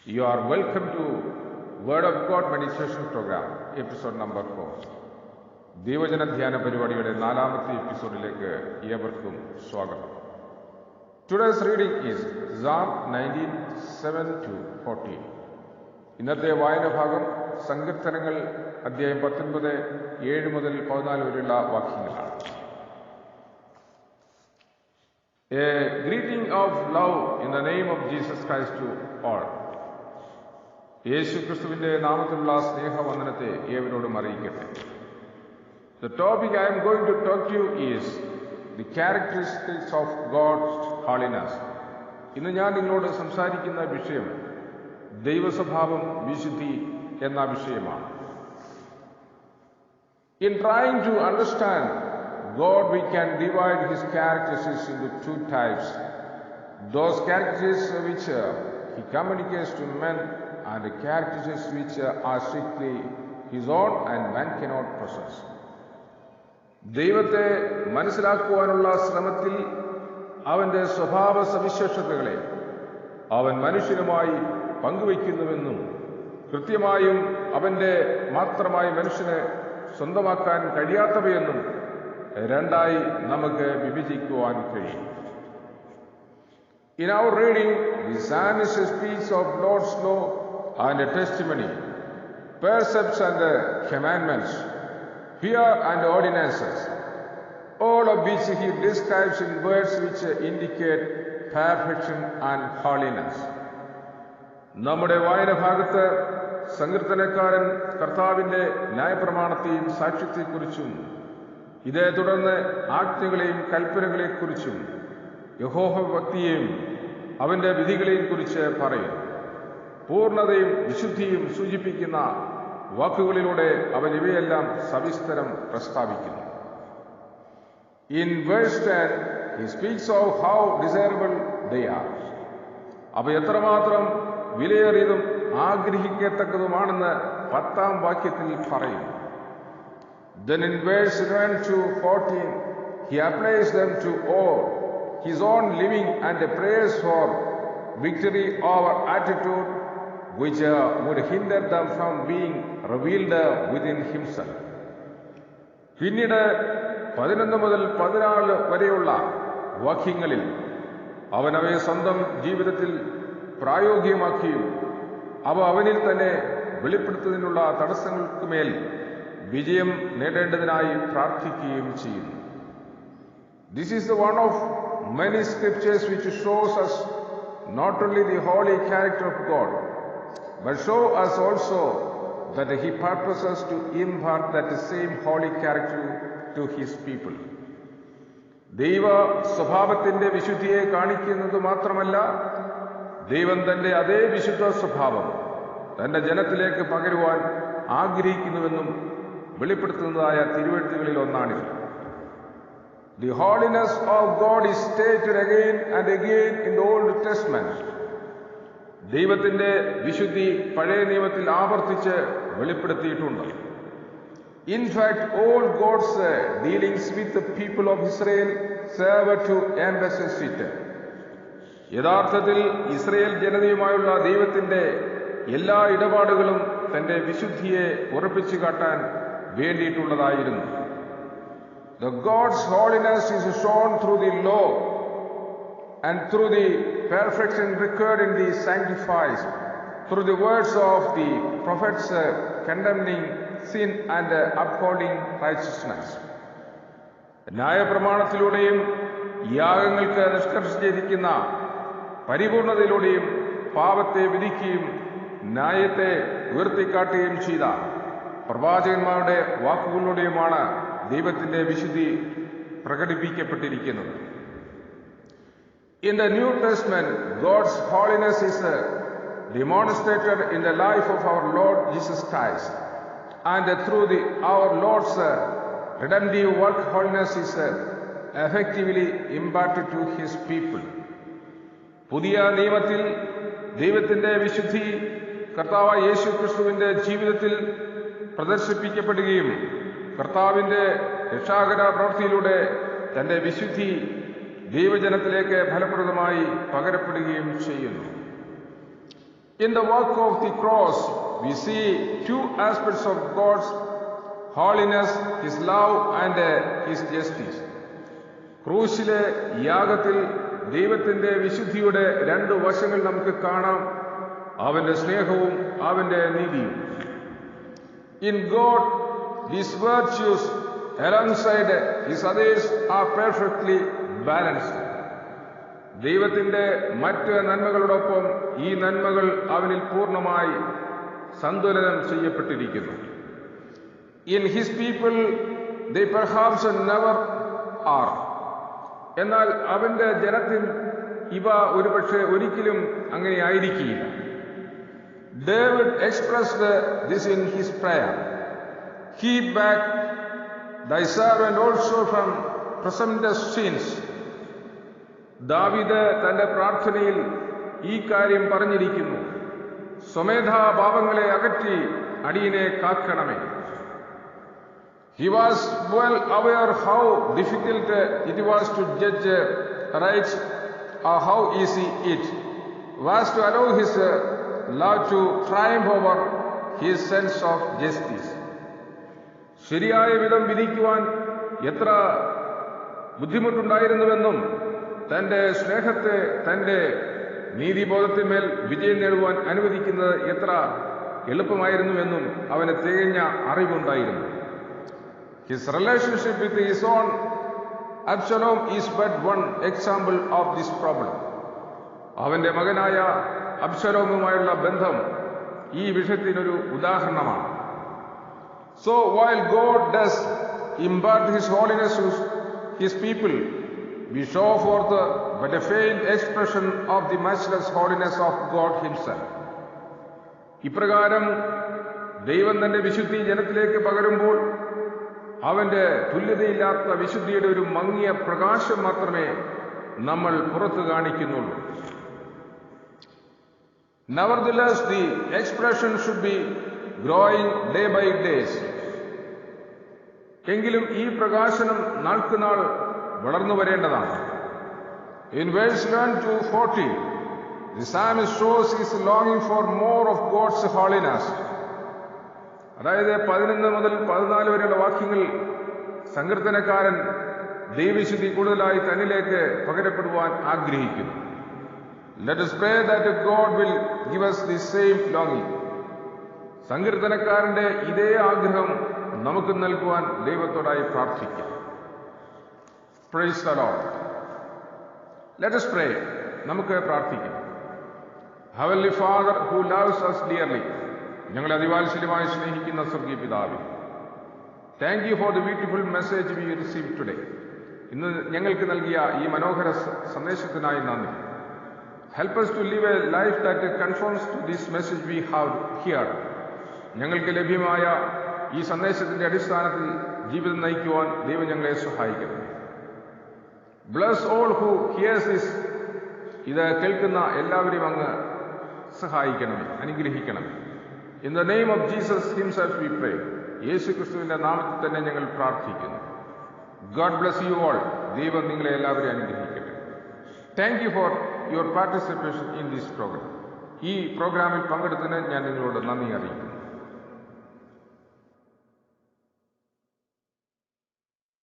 You are welcome to Word of God Meditation Program, episode number 4. ദൈവജന ധ്യാന പരിപാടിയുടെ 4ാമത്തെ എപ്പിസോഡിലേക്ക് ഏവർക്കും സ്വാഗതം. Today's reading is Psalm 19:7-14. ഇന്നത്തെ വായന ഭാഗം സങ്കീർത്തനങ്ങൾ അധ്യായം 19, 7 മുതൽ 14 വരെയുള്ള വാക്യങ്ങളാണ്. A greeting of love in the name of Jesus Christ to all. യേശു ക്രിസ്തുവിന്റെ നാമത്തിലുള്ള സ്നേഹവന്ദനത്തെ ഏവരോടും അറിയിക്കട്ടെ. The topic I am going to talk to you is the characteristics of God's holiness. ഇന്ന് ഞാൻ നിങ്ങളോട് സംസാരിക്കുന്ന വിഷയം ദൈവസ്വഭാവം, വിശുദ്ധി എന്ന വിഷയമാണ്. In trying to understand God, we can divide His characteristics into two types. Those characteristics which He communicates to men and the characteristics which are strictly His own and man cannot possess. ദൈവത്തെ മനസ്സിലാക്കുവാനുള്ള ശ്രമത്തിൽ അവൻ്റെ സ്വഭാവ സവിശേഷതകളെ അവൻ മനുഷ്യനുമായി പങ്കുവയ്ക്കുന്നുവെന്നും കൃത്യമായും അവൻ്റെ മാത്രമായി മനുഷ്യന് സ്വന്തമാക്കാൻ കഴിയാത്തവയെന്നും രണ്ടായി നമുക്ക് വിഭജിക്കുവാൻ കഴിയും. In our reading, the psalmist speaks of Lord's law and testimony, precepts and commandments, fear and ordinances, all of which he describes in words which indicate perfection and holiness. നമ്മുടെ വായന ഭാഗത്ത് സങ്കീർത്തനക്കാരൻ കർത്താവിൻ്റെ ന്യായപ്രമാണത്തെയും സാക്ഷ്യത്തെക്കുറിച്ചും ഇതേ തുടർന്ന് ആജ്ഞകളെയും കൽപ്പനകളെക്കുറിച്ചും യഹോവഭക്തിയെയും അവൻ്റെ വിധികളെയും കുറിച്ച് പറയും. പൂർണ്ണതയും വിശുദ്ധിയും സൂചിപ്പിക്കുന്ന വാക്കുകളിലൂടെ അവൻ ഇവയെല്ലാം സവിസ്തരം പ്രസ്താവിക്കുന്നു. In verse 10, he speaks of how desirable they are. അവ എത്രമാത്രം വിലയേറിയതും ആഗ്രഹിക്കത്തക്കതുമാണെന്ന് 10ാം വാക്യത്തിൽ പറയും. Then in verse 11-14, he applies them to all his own living and prayers for victory over attitude which would hinder them from being revealed within himself. പിന്നീട് 11 മുതൽ 14 വരെയുള്ള വാക്യങ്ങളിൽ അവൻ അവയെ സ്വന്തം ജീവിതത്തിൽ പ്രായോഗികമാക്കിയും അവ അവനിൽ തന്നെ വെളിപ്പെടുത്തുന്നതിനുള്ള തടസ്സങ്ങൾക്കുമേൽ വിജയം നേടേണ്ടതിനായി പ്രാർത്ഥിക്കുകയും ചെയ്യുന്നു. This is the one of many scriptures which shows us not only the holy character of God, but show us also that He purposes to impart that same holy character to His people. ദൈവ സ്വഭാവത്തിൻ്റെ വിശുദ്ധിയെ കാണിക്കുന്നത് മാത്രമല്ല, ദൈവം തൻ്റെ അതേ വിശുദ്ധ സ്വഭാവം തൻ്റെ ജനത്തിലേക്ക് പകരുവാൻ ആഗ്രഹിക്കുന്നുവെന്നും വെളിപ്പെടുത്തുന്നതായ തിരുവെഴുത്തുകളിൽ ഒന്നാണിത്. The holiness of God is stated again and again in the Old Testament. ദൈവത്തിൻ്റെ വിശുദ്ധി പഴയ നിയമത്തിൽ ആവർത്തിച്ച് വെളിപ്പെടുത്തിയിട്ടുണ്ട്. In fact, all God's dealings with the people of Israel serve to emphasize it. യഥാർത്ഥത്തിൽ ഇസ്രായേൽ ജനതയുമായുള്ള ദൈവത്തിൻ്റെ എല്ലാ ഇടപാടുകളും തൻ്റെ വിശുദ്ധിയെ ഉറപ്പിച്ചു കാട്ടാൻ വേണ്ടിയിട്ടുള്ളതായിരുന്നു. The God's holiness is shown through the law and through the perfection required in the sanctifies, through the words of the prophets condemning sin and upholding righteousness. ന്യായപ്രമാണത്തിലൂടെയും യാഗങ്ങൾക്ക് നിഷ്കർഷിച്ചിരിക്കുന്ന പരിപൂർണതയിലൂടെയും പാപത്തെ വിധിക്കുകയും ന്യായത്തെ ഉയർത്തിക്കാട്ടുകയും ചെയ്ത പ്രവാചകന്മാരുടെ വാക്കുകളിലൂടെയുമാണ് ദൈവത്തിൻ്റെ വിശുദ്ധി പ്രകടിപ്പിക്കപ്പെട്ടിരിക്കുന്നത്. In the New Testament, God's holiness is demonstrated in the life of our Lord Jesus Christ, and through our Lord's redemptive work, holiness is effectively imparted to His people. പുതിയ നിയമത്തിൽ ദൈവത്തിൻ്റെ വിശുദ്ധി കർത്താവായ യേശു ക്രിസ്തുവിൻ്റെ ജീവിതത്തിൽ പ്രദർശിപ്പിക്കപ്പെടുകയും കർത്താവിൻ്റെ രക്ഷാകര പ്രവൃത്തിയിലൂടെ തൻ്റെ വിശുദ്ധി ദൈവജനത്തിലേക്ക് ഫലപ്രദമായി പകരപ്പെടുകയും ചെയ്യുന്നു. In the work of the cross, we see two aspects of God's holiness, His love and His justice. ക്രൂശിലെ യാഗത്തിൽ ദൈവത്തിന്റെ വിശുദ്ധിയുടെ രണ്ട് വശങ്ങൾ നമുക്ക് കാണാം, അവന്റെ സ്നേഹവും അവന്റെ നീതിയും. In God, these virtues alongside His others are perfectly balanced. ദൈവത്തിന്റെ മറ്റ് നന്മകളോടൊപ്പം ഈ നന്മകൾ അവനിൽ പൂർണ്ണമായി സന്തുലനം ചെയ്യപ്പെട്ടിരിക്കുന്നു. In His people, they perhaps never are. എന്നാൽ അവന്റെ ജനത്തിൽ ഇവ ഒരുപക്ഷെ ഒരിക്കലും അങ്ങനെ ആയിരിക്കില്ല. David expressed this in his prayer. Keep back thy servant also from presumptuous sins. ദാവീദ് തന്റെ പ്രാർത്ഥനയിൽ ഈ കാര്യം പറഞ്ഞിരിക്കുന്നു, സ്വമേധാ പാപങ്ങളെ അകറ്റി അടിയനെ കാക്കണമേ. He was well aware how difficult it was to judge right or how easy it was to allow His love to triumph over His sense of justice. ശരിയായ വിധം വിധിക്കുവാൻ എത്ര ബുദ്ധിമുട്ടുണ്ടായിരുന്നുവെന്നും തന്റെ സ്നേഹത്തെ തന്റെ നീതിബോധത്തിന്മേൽ വിജയം നേടുവാൻ അനുവദിക്കുന്നത് എത്ര എളുപ്പമായിരുന്നുവെന്നും അവന് തികഞ്ഞ അറിവുണ്ടായിരുന്നു. His relationship with his own Absalom is but one example of this problem. അവന്റെ മകനായ അബ്ശലോമുമായുള്ള ബന്ധം ഈ വിഷയത്തിനൊരു ഉദാഹരണമാണ്. So while God does impart His holiness to His people, we show forth but a faint expression of the matchless holiness of God Himself. ഇപ്രകാരം ദൈവം തന്റെ വിശുദ്ധി ജനത്തിലേക്ക് പകരുമ്പോൾ അവന്റെ തുല്യതയില്ലാത്ത വിശുദ്ധിയുടെ ഒരു മങ്ങിയ പ്രകാശം മാത്രമേ നമ്മൾ പുറത്തു കാണിക്കുന്നുള്ളൂ. Nevertheless, the expression should be growing day by day. എങ്കിലും ഈ പ്രകാശനം നാൾക്കുനാൾ വളർന്നു വരേണ്ടതാണ്. In verse 1 to 40, the psalmist shows his longing for more of God's holiness. അതായത് 11 മുതൽ 14 വരെയുള്ള വാക്യങ്ങളിൽ സങ്കീർത്തനക്കാരൻ ദൈവവിശുദ്ധി കൂടുതലായി തന്നിലേക്ക് പകരപ്പെടുവാൻ ആഗ്രഹിക്കുന്നു. Let us pray that God will give us the same longing. സങ്കീർത്തനക്കാരന്റെ ഇതേ ആഗ്രഹം നമുക്ക് നൽകുവാൻ ദൈവത്തോടായി പ്രാർത്ഥിക്കാം. Praise the Lord. Let us pray. നമുക്ക് പ്രാർത്ഥിക്കാം. Heavenly Father who loves us dearly, ഞങ്ങളെ അതിവാത്സല്യമായി സ്നേഹിക്കുന്ന സ്വർഗീയ പിതാവേ, thank you for the beautiful message we receive today. ഇന്ന് ഞങ്ങൾക്ക് നൽകിയ ഈ മനോഹര സന്ദേശത്തിനായി നന്ദി. Help us to live a life that conforms to this message we have heard. ഞങ്ങൾക്ക് ലഭ്യമായ ഈ സന്ദേശത്തിന്റെ അടിസ്ഥാനത്തിൽ ജീവിതം നയിക്കുവാൻ ദൈവം ഞങ്ങളെ സഹായിക്കണം. Bless all who here's this. ഇത് കേൾക്കുന്ന എല്ലാവരെയും അങ്ങ് സഹായിക്കണമേ, അനുഗ്രഹിക്കണമേ. In the name of Jesus Himself we pray. യേശു ക്രിസ്തുവിന്റെ നാമത്തിൽ തന്നെ ഞങ്ങൾ പ്രാർത്ഥിക്കുന്നു. God bless you all. ദൈവം നിങ്ങളെ എല്ലാവരെയും അനുഗ്രഹിക്കട്ടെ. Thank you for your participation in this program. ഈ പ്രോഗ്രാമിൽ പങ്കെടുത്തതിന് ഞാൻ നിങ്ങളോട് നന്ദി അറിയിക്കുന്നു.